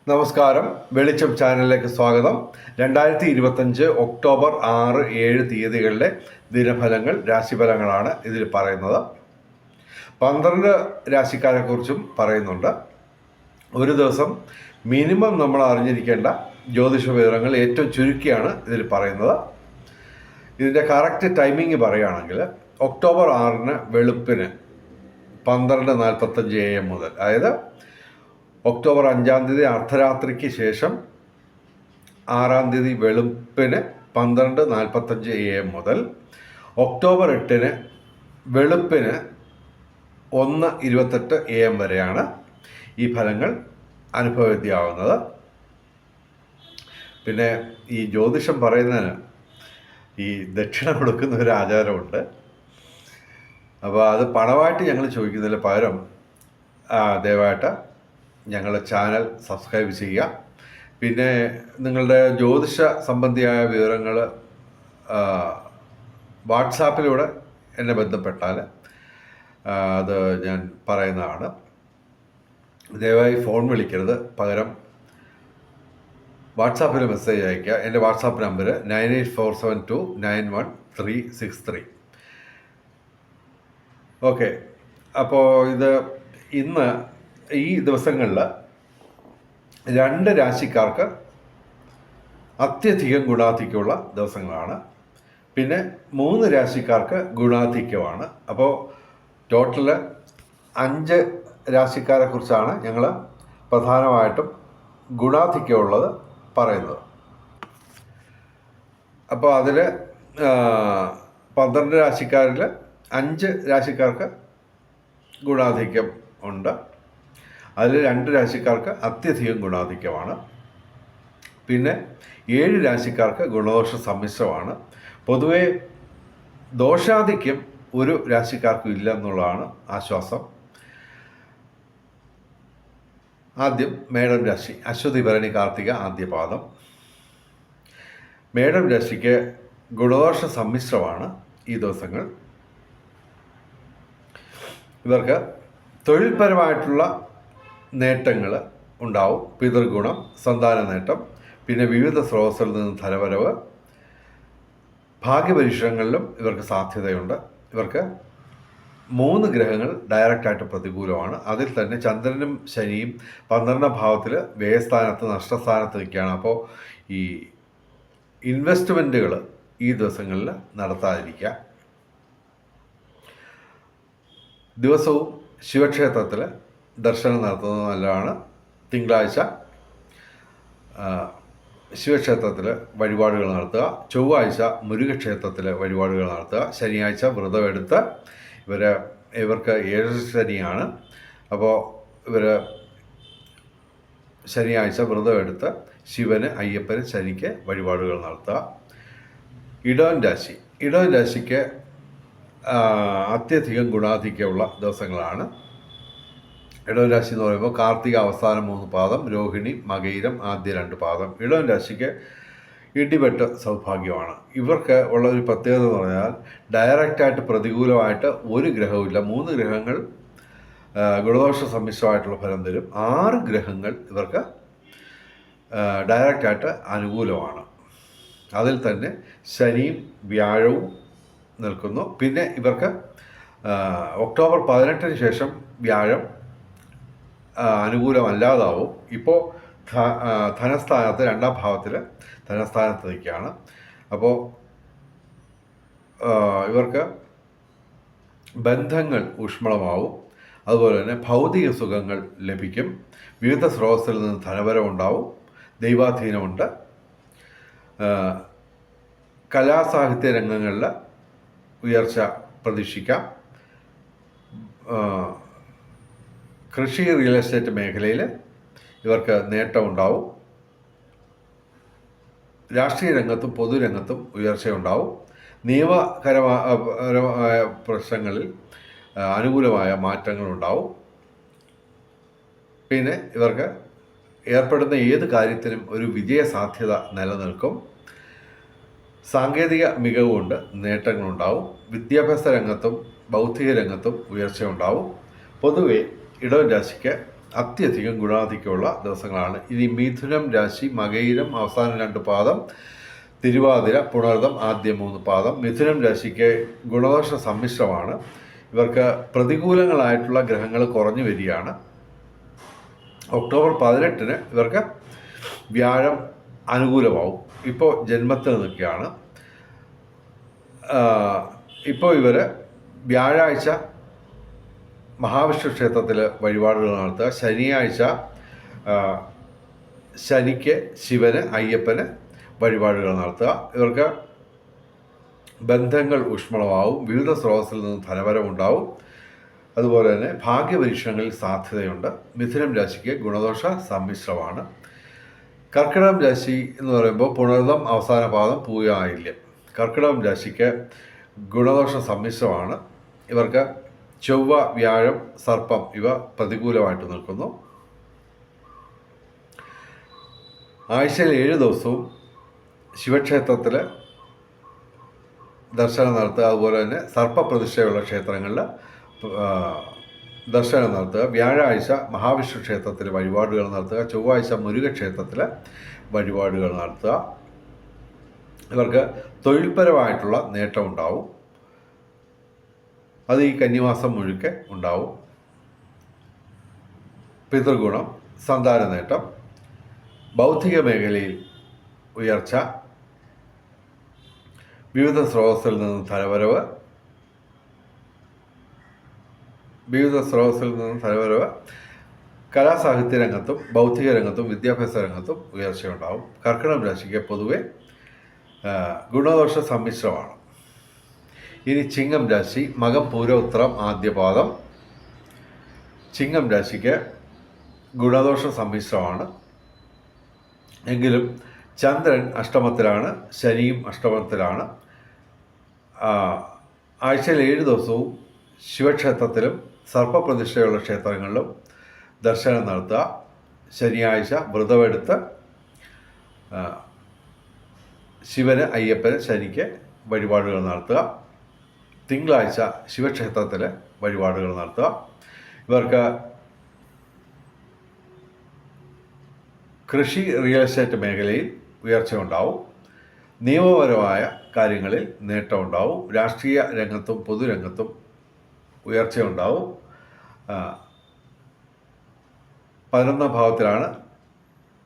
നമസ്കാരം. വെളിച്ചം ചാനലിലേക്ക് സ്വാഗതം. 2025 ഒക്ടോബർ 6, 7 തീയതികളിലെ ദിനഫലങ്ങൾ, രാശിഫലങ്ങളാണ് ഇതിൽ പറയുന്നത്. 12 രാശിക്കാരെക്കുറിച്ചും പറയുന്നുണ്ട്. ഒരു ദിവസം മിനിമം നമ്മൾ അറിഞ്ഞിരിക്കേണ്ട ജ്യോതിഷ വിവരങ്ങൾ ഏറ്റവും ചുരുക്കിയാണ് ഇതിൽ പറയുന്നത്. ഇതിൻ്റെ കറക്റ്റ് ടൈമിങ് പറയുകയാണെങ്കിൽ ഒക്ടോബർ 6 വെളുപ്പിന് 12:45 AM മുതൽ, അതായത് ഒക്ടോബർ 5 അർദ്ധരാത്രിക്ക് ശേഷം 6 വെളുപ്പിന് 12:45 AM മുതൽ ഒക്ടോബർ 8 വെളുപ്പിന് 1:28 AM വരെയാണ് ഈ ഫലങ്ങൾ അനുഭവവേദ്യമാവുന്നത്. പിന്നെ ഈ ജ്യോതിഷം പറയുന്നതിന് ഈ ദക്ഷിണ കൊടുക്കുന്ന ഒരു ആചാരമുണ്ട്. അപ്പോൾ അത് പണമായിട്ട് ഞങ്ങൾ ചോദിക്കുന്നതിന് പകരം ദയവായിട്ട് ഞങ്ങളുടെ ചാനൽ സബ്സ്ക്രൈബ് ചെയ്യുക. പിന്നെ നിങ്ങളുടെ ജ്യോതിഷ സംബന്ധിയായ വിവരങ്ങൾ വാട്സാപ്പിലൂടെ എന്നെ ബന്ധപ്പെട്ടാൽ അത് ഞാൻ പറയുന്നതാണ്. ദയവായി ഫോൺ വിളിക്കരുത്, പകരം വാട്സാപ്പിൽ മെസ്സേജ് അയയ്ക്കുക. എൻ്റെ വാട്സാപ്പ് നമ്പർ 9847291363. ഓക്കെ. അപ്പോൾ ഇന്ന് ഈ ദിവസങ്ങളിൽ 2 രാശിക്കാർക്ക് അത്യധികം ഗുണാധിക്യമുള്ള ദിവസങ്ങളാണ്. പിന്നെ 3 രാശിക്കാർക്ക് ഗുണാധിക്യമാണ്. അപ്പോൾ ടോട്ടല് 5 രാശിക്കാരെക്കുറിച്ചാണ് ഞങ്ങൾ പ്രധാനമായിട്ടും ഗുണാധിക്യമുള്ളത് പറയുന്നത്. അപ്പോൾ അതിൽ 12 രാശിക്കാരിൽ 5 രാശിക്കാർക്ക് ഗുണാധിക്യം ഉണ്ട്. അതിൽ 2 രാശിക്കാർക്ക് അത്യധികം ഗുണാധിക്യമാണ്. പിന്നെ 7 രാശിക്കാർക്ക് ഗുണദോഷ സമ്മിശ്രമാണ്. പൊതുവേ ദോഷാധിക്യം ഒരു രാശിക്കാർക്കും ഇല്ല എന്നുള്ളതാണ് ആശ്വാസം. ആദ്യം മേടം രാശി, അശ്വതി ഭരണി കാർത്തിക ആദ്യപാദം. മേടം രാശിക്ക് ഗുണദോഷ സമ്മിശ്രമാണ് ഈ ദിവസങ്ങൾ. ഇവർക്ക് തൊഴിൽപരമായിട്ടുള്ള നേട്ടങ്ങൾ ഉണ്ടാവും. പിതൃഗുണം, സന്താന നേട്ടം, പിന്നെ വിവിധ സ്രോതസ്സിൽ നിന്ന് ധനവരവ്, ഭാഗ്യപരീക്ഷണങ്ങളിലും ഇവർക്ക് സാധ്യതയുണ്ട്. ഇവർക്ക് 3 ഗ്രഹങ്ങൾ ഡയറക്റ്റായിട്ട് പ്രതികൂലമാണ്. അതിൽ തന്നെ ചന്ദ്രനും ശനിയും 12ാം ഭാവത്തിൽ വ്യയസ്ഥാനത്ത്, നഷ്ടസ്ഥാനത്ത് നിൽക്കുകയാണ്. അപ്പോൾ ഈ ഇൻവെസ്റ്റ്മെൻറ്റുകൾ ഈ ദിവസങ്ങളിൽ നടത്താതിരിക്കുക. ദിവസവും ശിവക്ഷേത്രത്തിൽ ദർശനം നടത്തുന്നത് നല്ലതാണ്. തിങ്കളാഴ്ച ശിവക്ഷേത്രത്തിൽ വഴിപാടുകൾ നടത്തുക. ചൊവ്വാഴ്ച മുരുകക്ഷേത്രത്തിൽ വഴിപാടുകൾ നടത്തുക. ശനിയാഴ്ച വ്രതമെടുത്ത് ഇവർക്ക് 7 ശനിയാണ്. അപ്പോൾ ശനിയാഴ്ച വ്രതമെടുത്ത് ശിവന്, അയ്യപ്പന്, ശനിക്ക് വഴിപാടുകൾ നടത്തുക. ഇടവൻ രാശിക്ക് അത്യധികം ഗുണാധിക്യമുള്ള ദിവസങ്ങളാണ്. ഇടവൻ രാശി എന്ന് പറയുമ്പോൾ കാർത്തിക അവസാനം 3 പാദം, രോഹിണി, മകയിരം ആദ്യ 2 പാദം. ഇടവൻ രാശിക്ക് ഇടിവെട്ട് സൗഭാഗ്യമാണ്. ഇവർക്ക് ഉള്ള ഒരു പ്രത്യേകത എന്ന് പറഞ്ഞാൽ ഡയറക്റ്റായിട്ട് പ്രതികൂലമായിട്ട് ഒരു ഗ്രഹവുമില്ല. 3 ഗ്രഹങ്ങൾ ഗുണദോഷ സമ്മിശ്രമായിട്ടുള്ള ഫലം തരും. 6 ഗ്രഹങ്ങൾ ഇവർക്ക് ഡയറക്റ്റായിട്ട് അനുകൂലമാണ്. അതിൽ തന്നെ ശനിയും വ്യാഴവും നിൽക്കുന്നു. പിന്നെ ഇവർക്ക് ഒക്ടോബർ 18 ശേഷം വ്യാഴം അനുകൂലമല്ലാതാവും. ഇപ്പോൾ ധനസ്ഥാനത്ത് 2ാം ഭാവത്തിൽ ധനസ്ഥാനത്ത് നിൽക്കുകയാണ്. അപ്പോൾ ഇവർക്ക് ബന്ധങ്ങൾ ഊഷ്മളമാവും. അതുപോലെ തന്നെ ഭൗതിക സുഖങ്ങൾ ലഭിക്കും. വിവിധ സ്രോതസ്സിൽ നിന്ന് ധനവരവുണ്ടാവും. ദൈവാധീനമുണ്ട്. കലാസാഹിത്യ രംഗങ്ങളിൽ ഉയർച്ച പ്രതീക്ഷിക്കാം. കൃഷി, റിയൽ എസ്റ്റേറ്റ് മേഖലയിൽ ഇവർക്ക് നേട്ടമുണ്ടാവും. രാഷ്ട്രീയ രംഗത്തും പൊതുരംഗത്തും ഉയർച്ചയുണ്ടാവും. നിയമപരമായ പ്രശ്നങ്ങളിൽ അനുകൂലമായ മാറ്റങ്ങളുണ്ടാവും. പിന്നെ ഇവർക്ക് ഏർപ്പെടുന്ന ഏത് കാര്യത്തിനും ഒരു വിജയസാധ്യത നിലനിൽക്കും. സാങ്കേതിക മികവുകൊണ്ട് നേട്ടങ്ങളുണ്ടാവും. വിദ്യാഭ്യാസ രംഗത്തും ബൗദ്ധിക രംഗത്തും ഉയർച്ചയുണ്ടാവും. പൊതുവെ ഇടവൻ രാശിക്ക് അത്യധികം ഗുണാധിക്യമുള്ള ദിവസങ്ങളാണ്. ഇനി മിഥുനം രാശി, മകയിരം അവസാന 2 പാദം, തിരുവാതിര, പുണർദം ആദ്യ 3 പാദം. മിഥുനം രാശിക്ക് ഗുണദോഷ സമ്മിശ്രമാണ്. ഇവർക്ക് പ്രതികൂലങ്ങളായിട്ടുള്ള ഗ്രഹങ്ങൾ കുറഞ്ഞു വരികയാണ്. ഒക്ടോബർ 18 ഇവർക്ക് വ്യാഴം അനുകൂലമാവും. ഇപ്പോൾ ജന്മത്തിൽ നിൽക്കുകയാണ്. ഇപ്പോൾ ഇവർ വ്യാഴാഴ്ച മഹാവിഷ്ണു ക്ഷേത്രത്തിൽ വഴിപാടുകൾ നടത്തുക. ശനിയാഴ്ച ശനിക്ക്, ശിവന്, അയ്യപ്പന് വഴിപാടുകൾ നടത്തുക. ഇവർക്ക് ബന്ധങ്ങൾ ഊഷ്മളമാവും. വിവിധ സ്രോതസ്സിൽ നിന്ന് ധനവരവുണ്ടാവും. അതുപോലെ തന്നെ ഭാഗ്യപരീക്ഷണങ്ങളിൽ സാധ്യതയുണ്ട്. മിഥുനം രാശിക്ക് ഗുണദോഷ സമ്മിശ്രമാണ്. കർക്കിടകം രാശി എന്ന് പറയുമ്പോൾ പുണർദം അവസാന പാദം, പൂയ, ആയില്യം. കർക്കിടകം രാശിക്ക് ഗുണദോഷ സമ്മിശ്രമാണ്. ഇവർക്ക് ചൊവ്വ, വ്യാഴം, സർപ്പം ഇവ പ്രതികൂലമായിട്ട് നിൽക്കുന്നു. ആഴ്ചയിൽ 7 ദിവസവും ശിവക്ഷേത്രത്തിൽ ദർശനം നടത്തുക. അതുപോലെ തന്നെ സർപ്പപ്രതിഷ്ഠയുള്ള ക്ഷേത്രങ്ങളിൽ ദർശനം നടത്തുക. വ്യാഴാഴ്ച മഹാവിഷ്ണു ക്ഷേത്രത്തിൽ വഴിപാടുകൾ നടത്തുക. ചൊവ്വാഴ്ച മുരുകക്ഷേത്രത്തിൽ വഴിപാടുകൾ നടത്തുക. ഇവർക്ക് തൊഴിൽപരമായിട്ടുള്ള നേട്ടമുണ്ടാവും. അത് ഈ കന്നിമാസം മുഴുക്കെ ഉണ്ടാവും. പിതൃഗുണം, സന്താന നേട്ടം, ബൗദ്ധിക മേഖലയിൽ ഉയർച്ച, വിവിധ സ്രോതസ്സിൽ നിന്ന് ധനവരവ്, കലാസാഹിത്യ രംഗത്തും ബൗദ്ധിക രംഗത്തും വിദ്യാഭ്യാസ രംഗത്തും ഉയർച്ചയുണ്ടാവും. കർക്കിടകം രാശിക്ക് പൊതുവെ ഗുണദോഷ സമ്മിശ്രമാണ്. ഇനി ചിങ്ങം രാശി, മകം, പൂര, ഉത്രം ആദ്യ പാദം. ചിങ്ങം രാശിക്ക് ഗുണദോഷ സമ്മിശ്രമാണ്. എങ്കിലും ചന്ദ്രൻ അഷ്ടമത്തിലാണ്, ശനിയും അഷ്ടമത്തിലാണ്. ആഴ്ചയിൽ 7 ദിവസവും ശിവക്ഷേത്രത്തിലും സർപ്പപ്രതിഷ്ഠയുള്ള ക്ഷേത്രങ്ങളിലും ദർശനം നടത്തുക. ശനിയാഴ്ച വ്രതമെടുത്ത് ശിവന്, അയ്യപ്പന്, ശനിക്ക് വഴിപാടുകൾ നടത്തുക. തിങ്കളാഴ്ച ശിവക്ഷേത്രത്തിൽ വഴിപാടുകൾ നടത്തുക. ഇവർക്ക് കൃഷി, റിയൽ എസ്റ്റേറ്റ് മേഖലയിൽ ഉയർച്ചയുണ്ടാവും. നിയമപരമായ കാര്യങ്ങളിൽ നേട്ടമുണ്ടാവും. രാഷ്ട്രീയ രംഗത്തും പൊതുരംഗത്തും ഉയർച്ചയുണ്ടാവും. 11ാം ഭാവത്തിലാണ്,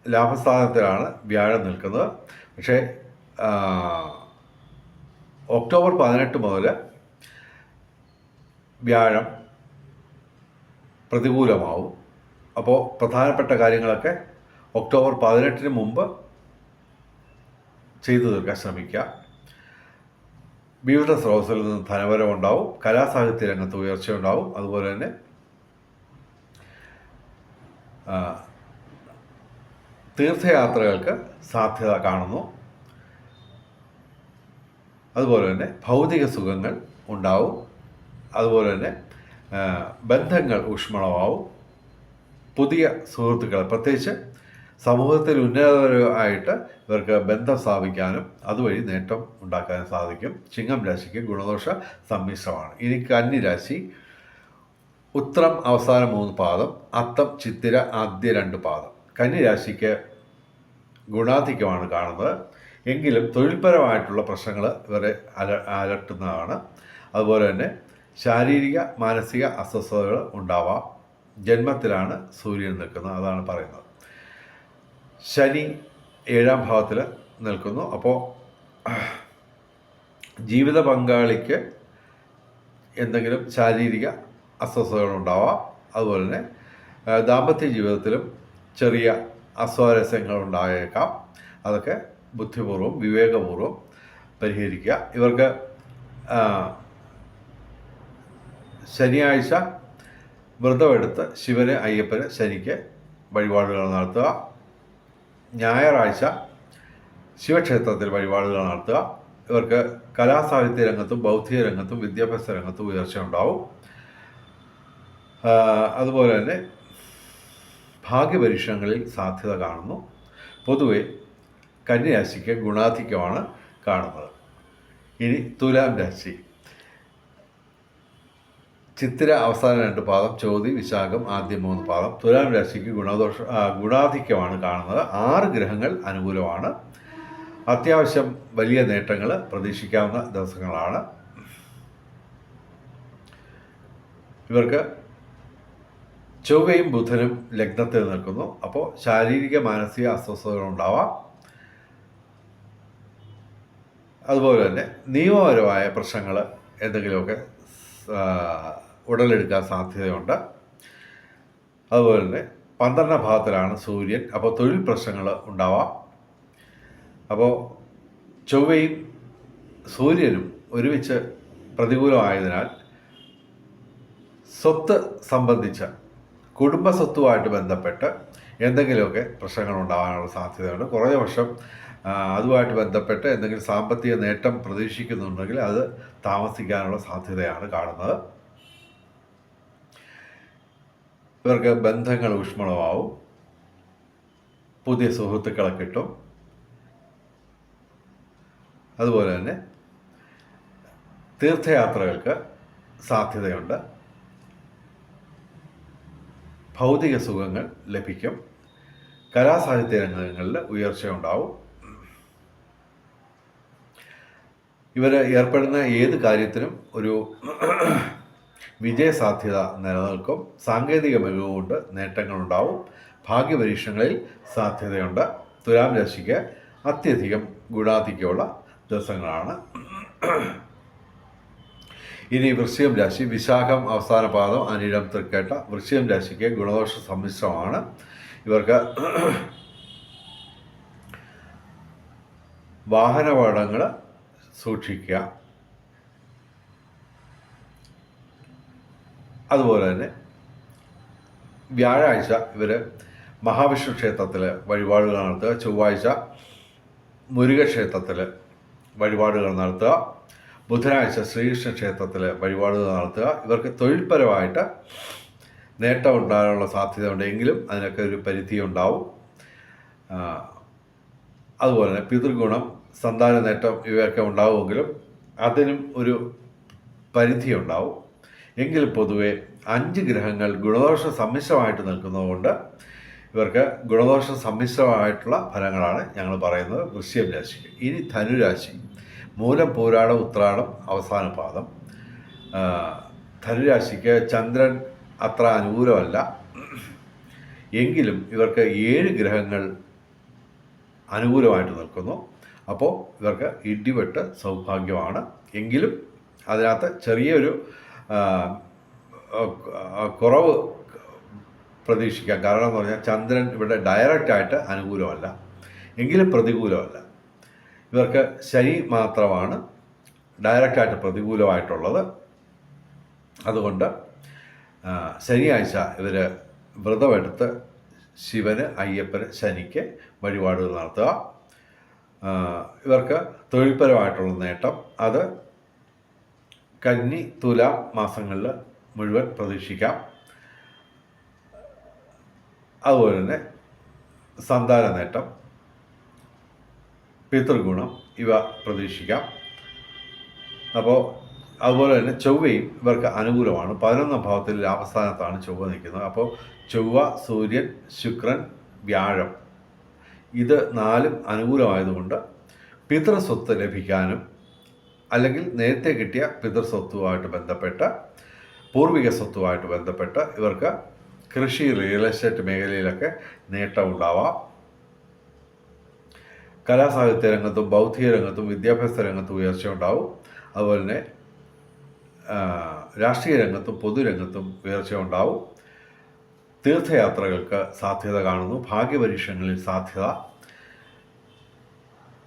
ലാഭസ്ഥാനത്തിലാണ് വ്യാഴം നിൽക്കുന്നത്. പക്ഷേ ഒക്ടോബർ 18 മുതൽ വ്യാഴം പ്രതികൂലമാവും. അപ്പോൾ പ്രധാനപ്പെട്ട കാര്യങ്ങളൊക്കെ ഒക്ടോബർ 18 മുമ്പ് ചെയ്തു തീർക്കാൻ ശ്രമിക്കുക. വിവിധ സ്രോതസ്സിൽ നിന്ന് ധനവരവുണ്ടാവും. കലാസാഹിത്യ രംഗത്ത് ഉയർച്ചയുണ്ടാവും. അതുപോലെ തന്നെ തീർത്ഥയാത്രകൾക്ക് സാധ്യത കാണുന്നു. അതുപോലെ തന്നെ ഭൗതിക സുഖങ്ങൾ ഉണ്ടാവും. അതുപോലെ തന്നെ ബന്ധങ്ങൾ ഊഷ്മളമാവും. പുതിയ സുഹൃത്തുക്കൾ, പ്രത്യേകിച്ച് സമൂഹത്തിൽ ഉന്നതരായിട്ട് ഇവർക്ക് ബന്ധം സ്ഥാപിക്കാനും അതുവഴി നേട്ടം ഉണ്ടാക്കാനും സാധിക്കും. ചിങ്ങം രാശിക്ക് ഗുണദോഷ സമ്മിശ്രമാണ്. ഇനി കന്നി രാശി, ഉത്രം അവസാന 3 പാദം, അത്തം, ചിത്തിര ആദ്യ 2 പാദം. കന്നി രാശിക്ക് ഗുണാധിക്യമാണ് കാണുന്നത്. എങ്കിലും തൊഴിൽപരമായിട്ടുള്ള പ്രശ്നങ്ങൾ ഇവരെ അലട്ടുന്നതാണ്. അതുപോലെ തന്നെ ശാരീരിക മാനസിക അസ്വസ്ഥതകൾ ഉണ്ടാവാം. ജന്മത്തിലാണ് സൂര്യൻ നിൽക്കുന്നത്, അതാണ് പറയുന്നത്. ശനി 7ാം ഭാവത്തിൽ നിൽക്കുന്നു. അപ്പോൾ ജീവിത പങ്കാളിക്ക് എന്തെങ്കിലും ശാരീരിക അസ്വസ്ഥതകളുണ്ടാവാം. അതുപോലെ തന്നെ ദാമ്പത്യ ജീവിതത്തിലും ചെറിയ അസ്വാരസ്യങ്ങൾ ഉണ്ടായേക്കാം. അതൊക്കെ ബുദ്ധിപൂർവ്വം വിവേകപൂർവ്വം പരിഹരിക്കുക. ഇവർക്ക് ശനിയാഴ്ച വ്രതമെടുത്ത് ശിവന്, അയ്യപ്പന്, ശനിക്ക് വഴിപാടുകൾ നടത്തുക. ഞായറാഴ്ച ശിവക്ഷേത്രത്തിൽ വഴിപാടുകൾ നടത്തുക. ഇവർക്ക് കലാസാഹിത്യ രംഗത്തും ബൗദ്ധിക രംഗത്തും വിദ്യാഭ്യാസ രംഗത്തും ഉയർച്ച ഉണ്ടാവും. അതുപോലെ തന്നെ ഭാഗ്യപരീക്ഷണങ്ങളിൽ സാധ്യത കാണുന്നു. പൊതുവെ കന്യാരാശിക്ക് ഗുണാധിക്യമാണ് കാണുന്നത്. ഇനി തുലാം രാശി, ചിത്തിര അവസാന 2 പാദം, ചോതി വിശാഖം ആദ്യ 3 പാദം. തുലാം രാശിക്ക് ഗുണാധിക്യമാണ് കാണുന്നത്. 6 ഗ്രഹങ്ങൾ അനുകൂലമാണ്. അത്യാവശ്യം വലിയ നേട്ടങ്ങൾ പ്രതീക്ഷിക്കാവുന്ന ദിവസങ്ങളാണ്. ഇവർക്ക് ചൊവ്വയും ബുധനും ലഗ്നത്തിൽ നിൽക്കുന്നു. അപ്പോൾ ശാരീരിക മാനസിക അസ്വസ്ഥതകൾ ഉണ്ടാവാം. അതുപോലെ തന്നെ നിയമപരമായ പ്രശ്നങ്ങൾ എന്തെങ്കിലുമൊക്കെ ഉടലെടുക്കാൻ സാധ്യതയുണ്ട്. അതുപോലെ തന്നെ 12ാം ഭാവത്തിലാണ് സൂര്യൻ. അപ്പോൾ തൊഴിൽ പ്രശ്നങ്ങൾ ഉണ്ടാവാം. അപ്പോൾ ചൊവ്വയും സൂര്യനും ഒരുമിച്ച് പ്രതികൂലമായതിനാൽ സ്വത്ത് സംബന്ധിച്ച കുടുംബ സ്വത്തുമായിട്ട് ബന്ധപ്പെട്ട് എന്തെങ്കിലുമൊക്കെ പ്രശ്നങ്ങൾ ഉണ്ടാകാനുള്ള സാധ്യതയുണ്ട്. കുറേ വർഷം അതുമായിട്ട് ബന്ധപ്പെട്ട് എന്തെങ്കിലും സാമ്പത്തിക നേട്ടം പ്രതീക്ഷിക്കുന്നുണ്ടെങ്കിൽ അത് താമസിക്കാനുള്ള സാധ്യതയാണ് കാണുന്നത്. ഇവർക്ക് ബന്ധങ്ങൾ ഊഷ്മളമാവും. പുതിയ സുഹൃത്തുക്കളെ കിട്ടും. അതുപോലെ തന്നെ തീർത്ഥയാത്രകൾക്ക് സാധ്യതയുണ്ട്. ഭൗതിക സുഖങ്ങൾ ലഭിക്കും. കലാസാഹിത്യ രംഗങ്ങളിൽ ഉയർച്ചയുണ്ടാവും. ഇവർ ഏർപ്പെടുന്ന ഏത് കാര്യത്തിനും ഒരു വിജയസാധ്യത നിലനിൽക്കും. സാങ്കേതിക മികവുകൊണ്ട് നേട്ടങ്ങളുണ്ടാവും. ഭാഗ്യപരീക്ഷണങ്ങളിൽ സാധ്യതയുണ്ട്. തുലാം രാശിക്ക് അത്യധികം ഗുണാധിക്യമുള്ള ദിവസങ്ങളാണ്. ഇനി വൃശ്ചികം രാശി, വിശാഖം അവസാന പാദം, അനിഴം തൃക്കേട്ട. വൃശ്ചികം രാശിക്ക് ഗുണദോഷ സമ്മിശ്രമാണ്. ഇവർക്ക് വാഹനാപകടങ്ങൾ സൂക്ഷിക്കുക. അതുപോലെ തന്നെ വ്യാഴാഴ്ച ഇവർ മഹാവിഷ്ണു ക്ഷേത്രത്തിൽ വഴിപാടുകൾ നടത്തുക. ചൊവ്വാഴ്ച മുരുക ക്ഷേത്രത്തിൽ വഴിപാടുകൾ നടത്തുക. ബുധനാഴ്ച ശ്രീകൃഷ്ണ ക്ഷേത്രത്തിൽ വഴിപാടുകൾ നടത്തുക. ഇവർക്ക് തൊഴിൽപരമായിട്ട് നേട്ടം ഉണ്ടാകാനുള്ള സാധ്യതയുണ്ട്. എങ്കിലും അതിനൊക്കെ ഒരു പരിധി ഉണ്ടാവും. അതുപോലെ തന്നെ പിതൃഗുണം, സന്താന നേട്ടം ഇവയൊക്കെ ഉണ്ടാവുമെങ്കിലും അതിനും ഒരു പരിധി ഉണ്ടാവും. എങ്കിലും പൊതുവെ 5 ഗ്രഹങ്ങൾ ഗുണദോഷ സമ്മിശ്രമായിട്ട് നിൽക്കുന്നതുകൊണ്ട് ഇവർക്ക് ഗുണദോഷ സമ്മിശ്രമായിട്ടുള്ള ഫലങ്ങളാണ് ഞങ്ങൾ പറയുന്നത് വൃശ്ചികം രാശിക്ക്. ഇനി ധനുരാശി, മൂലം പൂരാടം ഉത്രാടം അവസാന പാദം. ധനുരാശിക്ക് ചന്ദ്രൻ അത്ര അനുകൂലമല്ല. എങ്കിലും ഇവർക്ക് 7 ഗ്രഹങ്ങൾ അനുകൂലമായിട്ട് നിൽക്കുന്നു. അപ്പോൾ ഇവർക്ക് ഇടിവെട്ട് സൗഭാഗ്യമാണ്. എങ്കിലും അതിനകത്ത് ചെറിയൊരു കുറവ് പ്രതീക്ഷിക്കാം. കാരണം എന്ന് പറഞ്ഞാൽ ചന്ദ്രൻ ഇവിടെ ഡയറക്റ്റായിട്ട് അനുകൂലമല്ല, എങ്കിലും പ്രതികൂലമല്ല. ഇവർക്ക് ശനി മാത്രമാണ് ഡയറക്റ്റായിട്ട് പ്രതികൂലമായിട്ടുള്ളത്. അതുകൊണ്ട് ശനിയാഴ്ച ഇവർ വ്രതമെടുത്ത് ശിവന്, അയ്യപ്പന്, ശനിക്ക് വഴിപാടുകൾ നടത്തുക. ഇവർക്ക് തൊഴിൽപരമായിട്ടുള്ള നേട്ടം അത് കന്നി തുല മാസങ്ങളിൽ മുഴുവൻ പ്രതീക്ഷിക്കാം. അതുപോലെ തന്നെ സന്താന നേട്ടം, പിതൃഗുണം ഇവ പ്രതീക്ഷിക്കാം. അപ്പോൾ അതുപോലെ തന്നെ ചൊവ്വയും ഇവർക്ക് അനുകൂലമാണ്. 11ാം ഭാവത്തിൽ ലാഭസ്ഥാനത്താണ് ചൊവ്വ നിൽക്കുന്നത്. അപ്പോൾ ചൊവ്വ, സൂര്യൻ, ശുക്രൻ, വ്യാഴം ഇത് 4ഉം അനുകൂലമായതുകൊണ്ട് പിതൃസ്വത്ത് ലഭിക്കാനും അല്ലെങ്കിൽ നേരത്തെ കിട്ടിയ പിതൃസ്വത്തുമായിട്ട് ബന്ധപ്പെട്ട് പൂർവിക സ്വത്തുമായിട്ട് ബന്ധപ്പെട്ട് ഇവർക്ക് കൃഷി, റിയൽ എസ്റ്റേറ്റ് മേഖലയിലൊക്കെ നേട്ടം ഉണ്ടാവാം. കലാസാഹിത്യ രംഗത്തും ബൗദ്ധിക രംഗത്തും വിദ്യാഭ്യാസ രംഗത്തും ഉയർച്ച ഉണ്ടാവും. അതുപോലെ തന്നെ രാഷ്ട്രീയ രംഗത്തും പൊതുരംഗത്തും ഉയർച്ച ഉണ്ടാവും. തീർത്ഥയാത്രകൾക്ക് സാധ്യത കാണുന്നു. ഭാഗ്യപരീക്ഷണങ്ങളിൽ സാധ്യത.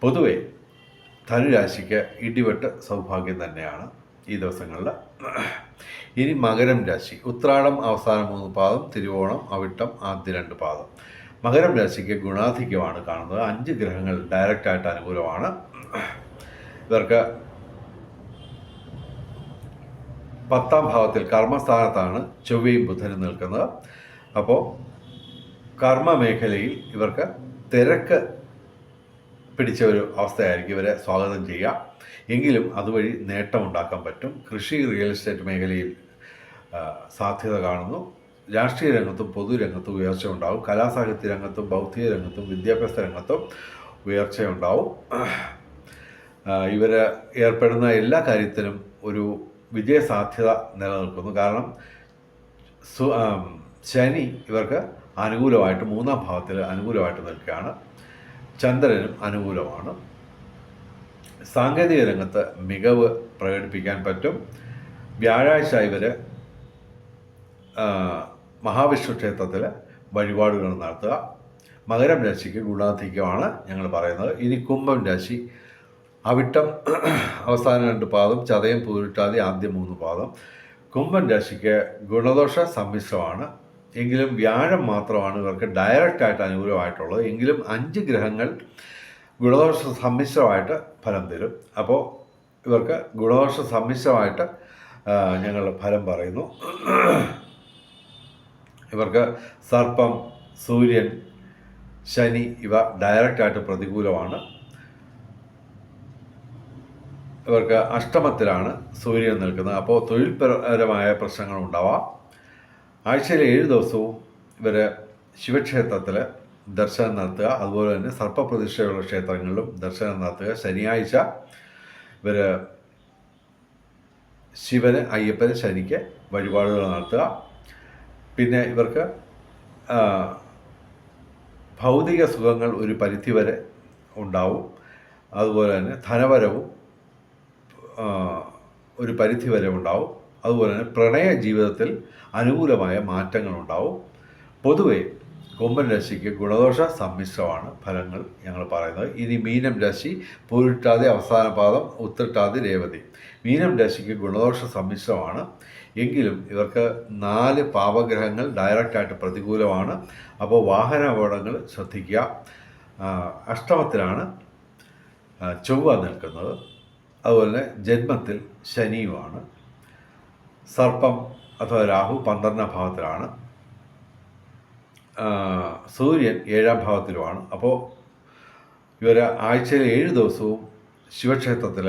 പൊതുവെ ധനുരാശിക്ക് ഇടിവെട്ട് സൗഭാഗ്യം തന്നെയാണ് ഈ ദിവസങ്ങളിൽ. ഇനി മകരം രാശി, ഉത്രാടം അവസാന 3 പാദം, തിരുവോണം, അവിട്ടം ആദ്യ 2 പാദം. മകരം രാശിക്ക് ഗുണാധിക്യമാണ് കാണുന്നത്. 5 ഗ്രഹങ്ങൾ ഡയറക്റ്റായിട്ട് അനുകൂലമാണ്. ഇവർക്ക് 10ാം ഭാവത്തിൽ കർമ്മസ്ഥാനത്താണ് ചൊവ്വയും ബുധനും നിൽക്കുന്നത്. അപ്പോൾ കർമ്മമേഖലയിൽ ഇവർക്ക് തിരക്ക് പിടിച്ച ഒരു അവസ്ഥയായിരിക്കും ഇവരെ സ്വാഗതം ചെയ്യുക. എങ്കിലും അതുവഴി നേട്ടമുണ്ടാക്കാൻ പറ്റും. കൃഷി, റിയൽ എസ്റ്റേറ്റ് മേഖലയിൽ സാധ്യത കാണുന്നു. രാഷ്ട്രീയ രംഗത്തും പൊതുരംഗത്തും ഉയർച്ചയുണ്ടാവും. കലാസാഹിത്യ രംഗത്തും ബൗദ്ധിക രംഗത്തും വിദ്യാഭ്യാസ രംഗത്തും ഉയർച്ചയുണ്ടാവും. ഇവർ ഏർപ്പെടുന്ന എല്ലാ കാര്യത്തിലും ഒരു വിജയസാധ്യത നിലനിൽക്കുന്നു. കാരണം ശനി ഇവർക്ക് അനുകൂലമായിട്ട് 3-ാം ഭാവത്തിൽ അനുകൂലമായിട്ട് നിൽക്കുകയാണ്. ചന്ദ്രനും അനുകൂലമാണ്. സാങ്കേതിക രംഗത്ത് മികവ് പ്രകടിപ്പിക്കാൻ പറ്റും. വ്യാഴാഴ്ച ഇവർ മഹാവിഷ്ണു ക്ഷേത്രത്തിൽ വഴിപാടുകൾ നടത്തുക. മകരം രാശിക്ക് ഗുണാധിക്യമാണ് ഞങ്ങൾ പറയുന്നത്. ഇനി കുംഭം രാശി, അവിട്ടം അവസാന 2 പാദം, ചതയം പൂരിട്ടാതി ആദ്യ 3 പാദം. കുംഭം രാശിക്ക് ഗുണദോഷ സമ്മിശ്രമാണ്. എങ്കിലും വ്യാഴം മാത്രമാണ് ഇവർക്ക് ഡയറക്റ്റായിട്ട് അനുകൂലമായിട്ടുള്ളത്. എങ്കിലും 5 ഗ്രഹങ്ങൾ ഗുണദോഷ സമ്മിശ്രമായിട്ട് ഫലം തരും. അപ്പോൾ ഇവർക്ക് ഗുണദോഷ സമ്മിശ്രമായിട്ട് ഞങ്ങൾ ഫലം പറയുന്നു. ഇവർക്ക് സർപ്പം, സൂര്യൻ, ശനി ഇവ ഡയറക്റ്റായിട്ട് പ്രതികൂലമാണ്. ഇവർക്ക് അഷ്ടമത്തിലാണ് സൂര്യൻ നിൽക്കുന്നത്. അപ്പോൾ തൊഴിൽപരമായ പ്രശ്നങ്ങൾ ഉണ്ടാവാം. ആഴ്ചയിൽ 7 ദിവസവും ഇവർ ശിവക്ഷേത്രത്തിൽ ദർശനം നടത്തുക. അതുപോലെ തന്നെ സർപ്പപ്രതിഷ്ഠയുള്ള ക്ഷേത്രങ്ങളിലും ദർശനം നടത്തുക. ശനിയാഴ്ച ഇവർ ശിവന്, അയ്യപ്പന്, ശനിക്ക് വഴിപാടുകൾ നടത്തുക. പിന്നെ ഇവർക്ക് ഭൗതിക സുഖങ്ങൾ ഒരു പരിധിവരെ ഉണ്ടാവും. അതുപോലെ തന്നെ ധനവരവും ഒരു പരിധിവരെ ഉണ്ടാവും. അതുപോലെ തന്നെ പ്രണയ ജീവിതത്തിൽ അനുകൂലമായ മാറ്റങ്ങളുണ്ടാവും. പൊതുവെ കുംഭൻ രാശിക്ക് ഗുണദോഷ സമ്മിശ്രമാണ് ഫലങ്ങൾ ഞങ്ങൾ പറയുന്നത്. ഇനി മീനം രാശി, പൂരിട്ടാതി അവസാന പാദം, ഉത്രട്ടാതി, രേവതി. മീനം രാശിക്ക് ഗുണദോഷ സമ്മിശ്രമാണ്. എങ്കിലും ഇവർക്ക് 4 പാപഗ്രഹങ്ങൾ ഡയറക്റ്റായിട്ട് പ്രതികൂലമാണ്. അപ്പോൾ വാഹന അപകടങ്ങൾ ശ്രദ്ധിക്കുക. അഷ്ടമത്തിലാണ് ചൊവ്വ നിൽക്കുന്നത്. അതുപോലെ ജന്മത്തിൽ ശനിയുമാണ്. സർപ്പം അഥവാ രാഹു 12-ാം ഭാവത്തിലാണ്. സൂര്യൻ 7-ാം ഭാവത്തിലുമാണ്. അപ്പോൾ ഇവർ ആഴ്ചയിൽ 7 ദിവസവും ശിവക്ഷേത്രത്തിൽ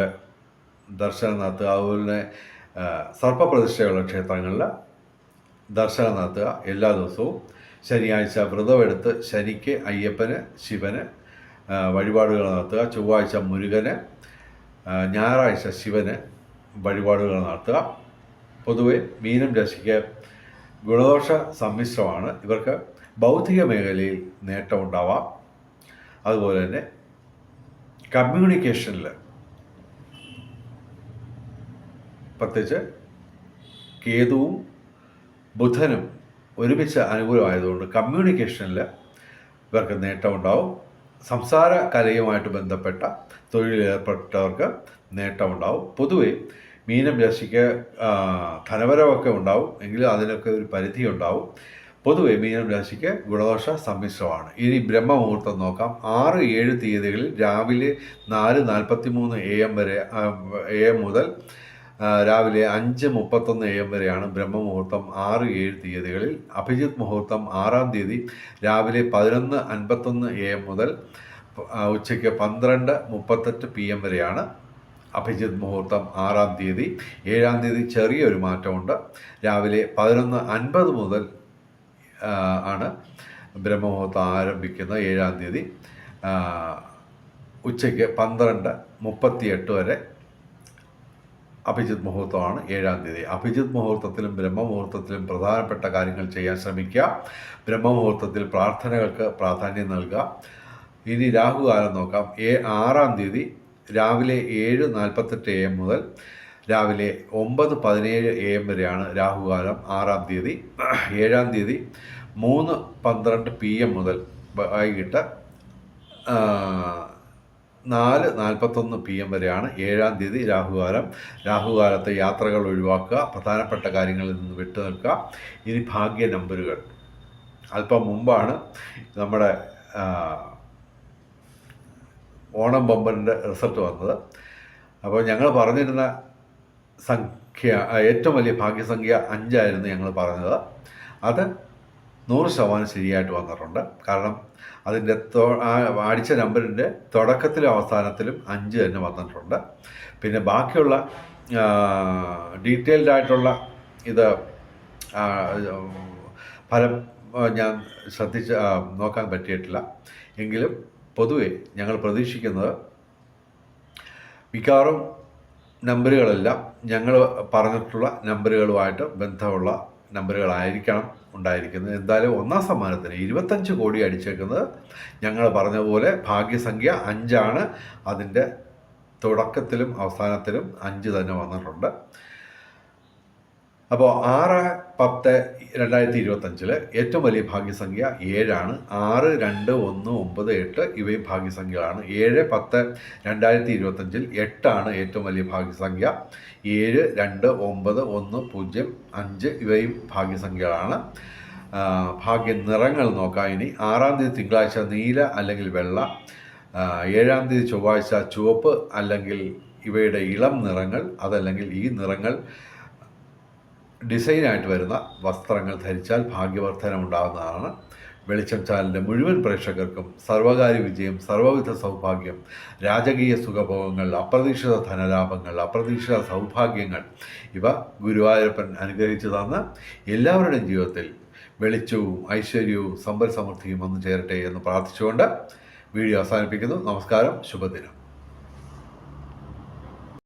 ദർശനം നടത്തുക. അതുപോലെ തന്നെ സർപ്പപ്രതിഷ്ഠയുള്ള ക്ഷേത്രങ്ങളിൽ ദർശനം നടത്തുക എല്ലാ ദിവസവും. ശനിയാഴ്ച വ്രതമെടുത്ത് ശനിക്ക്, അയ്യപ്പന്, ശിവന് വഴിപാടുകൾ നടത്തുക. ചൊവ്വാഴ്ച മുരുകന്, ഞായറാഴ്ച ശിവന് വഴിപാടുകൾ നടത്തുക. പൊതുവെ മീനം രാശിക്ക് ഗുണദോഷ സമ്മിശ്രമാണ്. ഇവർക്ക് ബൗദ്ധിക മേഖലയിൽ നേട്ടമുണ്ടാവാം. അതുപോലെ തന്നെ കമ്മ്യൂണിക്കേഷനിൽ, പ്രത്യേകിച്ച് കേതുവും ബുധനും ഒരുമിച്ച് അനുകൂലമായതുകൊണ്ട് കമ്മ്യൂണിക്കേഷനിൽ ഇവർക്ക് നേട്ടമുണ്ടാവും. സംസാര കലയുമായിട്ട് ബന്ധപ്പെട്ട തൊഴിലേർപ്പെട്ടവർക്ക് നേട്ടമുണ്ടാവും. പൊതുവെ മീനം രാശിക്ക് ധനപരമൊക്കെ ഉണ്ടാവും. എങ്കിലും അതിനൊക്കെ ഒരു പരിധി ഉണ്ടാവും. പൊതുവെ മീനം രാശിക്ക് ഗുണദോഷ സമ്മിശ്രമാണ്. ഇനി ബ്രഹ്മമുഹൂർത്തം നോക്കാം. 6-7 തീയതികളിൽ രാവിലെ 4:43 AM വരെ AM മുതൽ രാവിലെ 5:31 AM വരെയാണ് ബ്രഹ്മമുഹൂർത്തം 6-7 തീയതികളിൽ. അഭിജിത്ത് മുഹൂർത്തം 6-ാം തീയതി രാവിലെ 11:51 AM മുതൽ ഉച്ചയ്ക്ക് 12:38 PM വരെയാണ് അഭിജിത്ത് മുഹൂർത്തം 6-ാം തീയതി. 7-ാം തീയതി ചെറിയൊരു മാറ്റമുണ്ട്. രാവിലെ 11:50 മുതൽ ആണ് ബ്രഹ്മമുഹൂർത്തം ആരംഭിക്കുന്നത്. 7-ാം തീയതി ഉച്ചയ്ക്ക് 12:38 വരെ അഭിജിത്ത് മുഹൂർത്തമാണ് 7-ാം തീയതി. അഭിജിത്ത് മുഹൂർത്തത്തിലും ബ്രഹ്മമുഹൂർത്തത്തിലും പ്രധാനപ്പെട്ട കാര്യങ്ങൾ ചെയ്യാൻ ശ്രമിക്കുക. ബ്രഹ്മമുഹൂർത്തത്തിൽ പ്രാർത്ഥനകൾക്ക് പ്രാധാന്യം നൽകുക. ഇനി രാഹുകാലം നോക്കാം. 6-ാം തീയതി രാവിലെ 7:48 AM മുതൽ രാവിലെ 9:17 AM വരെയാണ് രാഹുകാലം 6-ാം തീയതി. 7-ാം തീയതി 3:12 PM മുതൽ വൈകിട്ട് 4:41 PM വരെയാണ് 7-ാം തീയതി രാഹുകാലം. രാഹുകാലത്തെ യാത്രകൾ ഒഴിവാക്കുക. പ്രധാനപ്പെട്ട കാര്യങ്ങളിൽ നിന്ന് വിട്ടു നിൽക്കുക. ഇനി ഭാഗ്യ നമ്പറുകൾ. അല്പം മുമ്പാണ് നമ്മുടെ ഓണം ബമ്പറിൻ്റെ റിസൾട്ട് വന്നത്. അപ്പോൾ ഞങ്ങൾ പറഞ്ഞിരുന്ന സംഖ്യ, ഏറ്റവും വലിയ ഭാഗ്യസംഖ്യ 5 ആയിരുന്നു ഞങ്ങൾ പറഞ്ഞത്. അത് 100% ശരിയായിട്ട് വന്നിട്ടുണ്ട്. കാരണം അതിൻ്റെ അടിച്ച നമ്പറിൻ്റെ തുടക്കത്തിലും അവസാനത്തിലും 5 തന്നെ വന്നിട്ടുണ്ട്. പിന്നെ ബാക്കിയുള്ള ഡീറ്റെയിൽഡ് ആയിട്ടുള്ള ഇത് ഫലം ഞാൻ നോക്കാൻ പറ്റിയിട്ടില്ല. എങ്കിലും പൊതുവെ ഞങ്ങൾ പ്രതീക്ഷിക്കുന്നത് മിക്കവാറും നമ്പറുകളെല്ലാം ഞങ്ങൾ പറഞ്ഞിട്ടുള്ള നമ്പറുകളുമായിട്ട് ബന്ധമുള്ള നമ്പറുകളായിരിക്കണം ഉണ്ടായിരിക്കുന്നത്. എന്തായാലും ഒന്നാം സമ്മാനത്തിന് 25 കോടി അടിച്ചേക്കുന്നത് ഞങ്ങൾ പറഞ്ഞ പോലെ ഭാഗ്യസംഖ്യ 5 അതിൻ്റെ തുടക്കത്തിലും അവസാനത്തിലും 5 തന്നെ വന്നിട്ടുണ്ട്. അപ്പോൾ 6/10/2025 ഏറ്റവും വലിയ ഭാഗ്യസംഖ്യ 7 6, 2, 1, 9, 8 ഇവയും ഭാഗ്യസംഖ്യകളാണ്. 7/10/2025 8 ഏറ്റവും വലിയ ഭാഗ്യസംഖ്യ. 7, 2, 9, 1, 0, 5 ഇവയും ഭാഗ്യസംഖ്യകളാണ്. ഭാഗ്യ നിറങ്ങൾ നോക്കാം. ഇനി 6-ാം തീയതി തിങ്കളാഴ്ച നീല അല്ലെങ്കിൽ വെള്ള, 7-ാം തീയതി ചൊവ്വാഴ്ച ചുവപ്പ് അല്ലെങ്കിൽ ഇവയുടെ ഇളം നിറങ്ങൾ, അതല്ലെങ്കിൽ ഈ നിറങ്ങൾ ഡിസൈനായിട്ട് വരുന്ന വസ്ത്രങ്ങൾ ധരിച്ചാൽ ഭാഗ്യവർദ്ധനം ഉണ്ടാകുന്നതാണ്. വെളിച്ചം ചാനലിൻ്റെ മുഴുവൻ പ്രേക്ഷകർക്കും സർവകാര്യ വിജയം, സർവ്വവിധ സൗഭാഗ്യം, രാജകീയ സുഖഭോഗങ്ങൾ, അപ്രതീക്ഷിത ധനലാഭങ്ങൾ, അപ്രതീക്ഷിത സൗഭാഗ്യങ്ങൾ ഇവ ഗുരുവായൂരപ്പൻ അനുഗ്രഹിച്ചു തന്ന് എല്ലാവരുടെയും ജീവിതത്തിൽ വെളിച്ചവും ഐശ്വര്യവും സമ്പൽ സമൃദ്ധിയും വന്നു ചേരട്ടെ എന്ന് പ്രാർത്ഥിച്ചുകൊണ്ട് വീഡിയോ അവസാനിപ്പിക്കുന്നു. നമസ്കാരം, ശുഭദിനം.